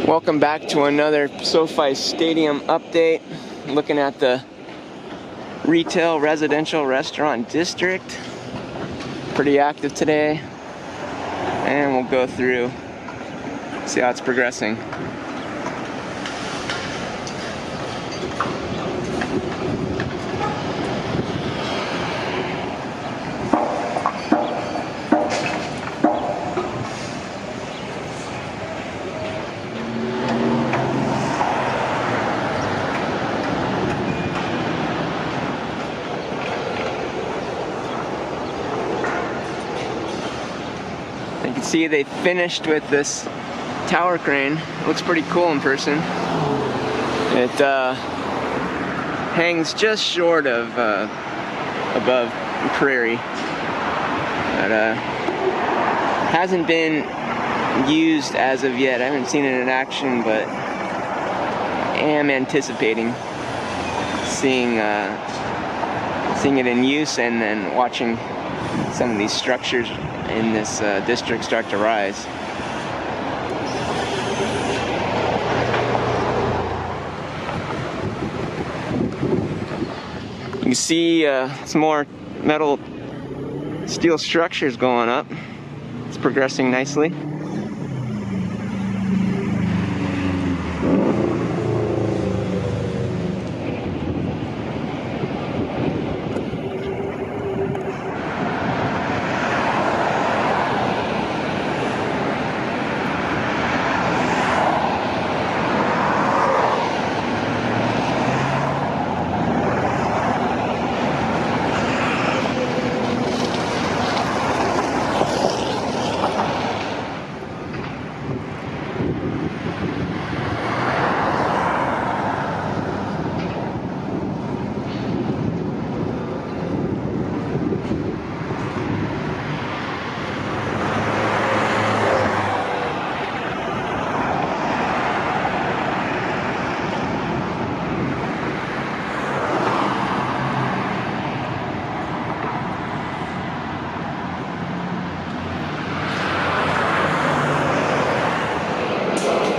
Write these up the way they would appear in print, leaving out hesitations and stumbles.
Welcome back to another SoFi Stadium update. Looking at the retail residential restaurant district. Pretty active today. And we'll go through, see how it's progressing. You can see they finished with this tower crane. It looks pretty cool in person. It hangs just short of above prairie, but hasn't been used as of yet. I haven't seen it in action, but am anticipating seeing it in use and then watching some of these structures in this district start to rise. You can see some more metal steel structures going up. It's progressing nicely.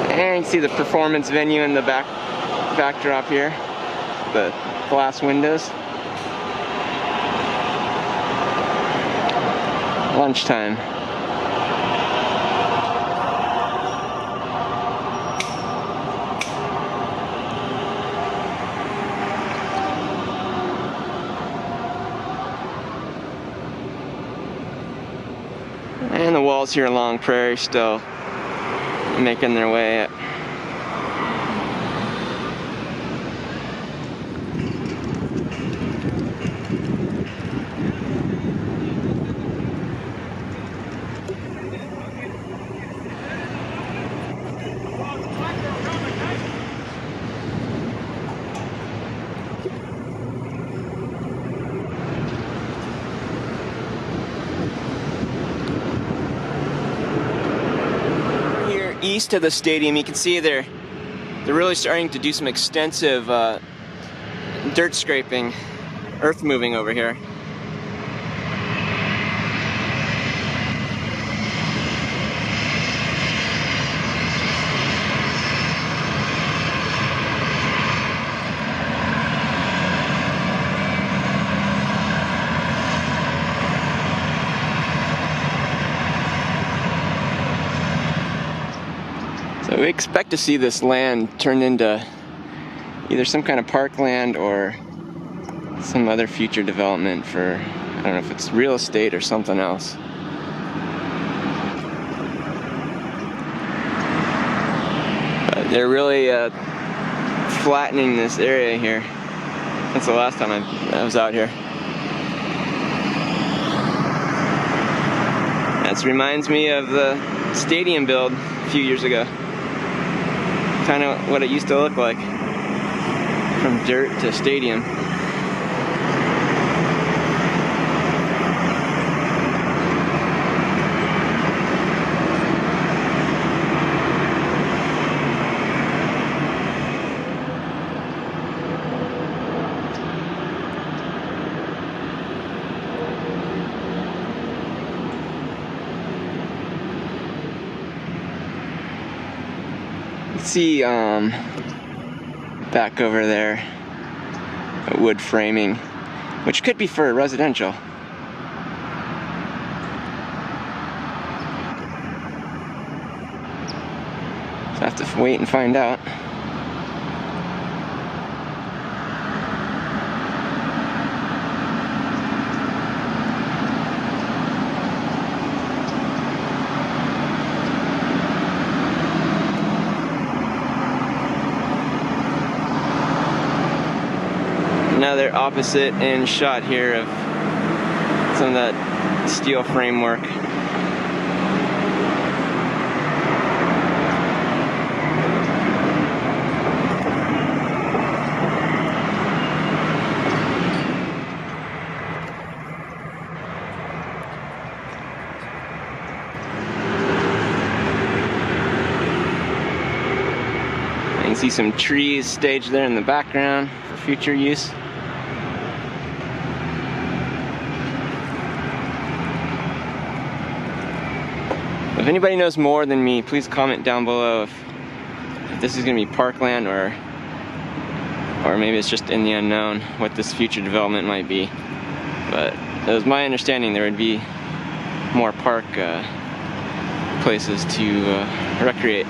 And you can see the performance venue in the backdrop here, the glass windows. Lunchtime. And the walls here along Prairie still making their way up. East of the stadium, you can see they're really starting to do some extensive dirt scraping, earth moving over here. So we expect to see this land turned into either some kind of parkland or some other future development for, I don't know if it's real estate or something else. But they're really flattening this area here. That's the last time I was out here. That reminds me of the stadium build a few years ago. Kind of what it used to look like, from dirt to stadium. See, back over there, a wood framing, which could be for residential. So I have to wait and find out. Another opposite end shot here of some of that steel framework. You can see some trees staged there in the background for future use. If anybody knows more than me, please comment down below if this is going to be parkland or maybe it's just in the unknown what this future development might be. But it was my understanding there would be more park places to recreate.